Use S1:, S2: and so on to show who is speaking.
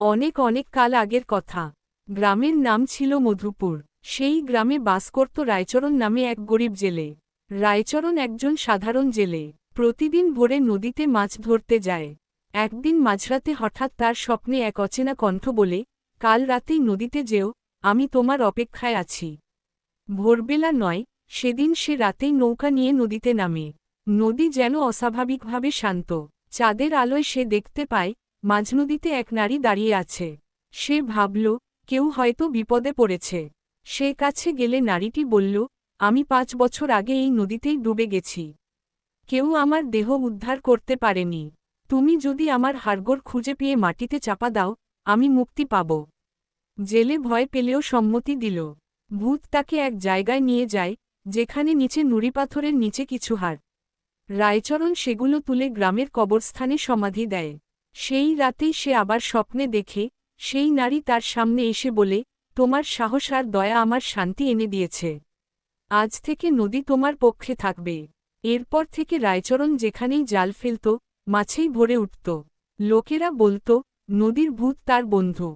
S1: অনেক অনেক কাল আগের কথা। গ্রামের নাম ছিল মধুপুর। সেই গ্রামে বাস করত রায়চরণ নামে এক গরিব জেলে। রায়চরণ একজন সাধারণ জেলে। প্রতিদিন ভোরে নদীতে মাছ ধরতে যায়। একদিন মাঝরাতে হঠাৎ তার স্বপ্নে এক অচেনা কণ্ঠ বলে, কাল রাতেই নদীতে যেও, আমি তোমার অপেক্ষায় আছি। ভোরবেলা নয়, সেদিন সে রাতেই নৌকা নিয়ে নদীতে নামে। নদী যেন অস্বাভাবিকভাবে শান্ত। চাঁদের আলোয় সে দেখতে পায়, মাঝনদীতে এক নারী দাঁড়িয়ে আছে। সে ভাবল, কেউ হয়তো বিপদে পড়েছে। সে কাছে গেলে নারীটি বলল, আমি 5 বছর আগে এই নদীতেই ডুবে গেছি। কেউ আমার দেহ উদ্ধার করতে পারেনি। তুমি যদি আমার হাড়গোড় খুঁজে পেয়ে মাটিতে চাপা দাও, আমি মুক্তি পাব। জেলে ভয় পেলেও সম্মতি দিল। ভূত তাকে এক জায়গায় নিয়ে যায়, যেখানে নিচে নুড়িপাথরের নিচে কিছু হাড়। রায়চরণ সেগুলো তুলে গ্রামের কবরস্থানে সমাধি দেয়। সেই রাতেই সে আবার স্বপ্নে দেখে, সেই নারী তার সামনে এসে বলে, তোমার সাহস আর দয়া আমার শান্তি এনে দিয়েছে। আজ থেকে নদী তোমার পক্ষে থাকবে। এরপর থেকে রায়চরণ যেখানেই জাল ফেলত, মাছেই ভরে উঠত। লোকেরা বলত, নদীর ভূত তার বন্ধু।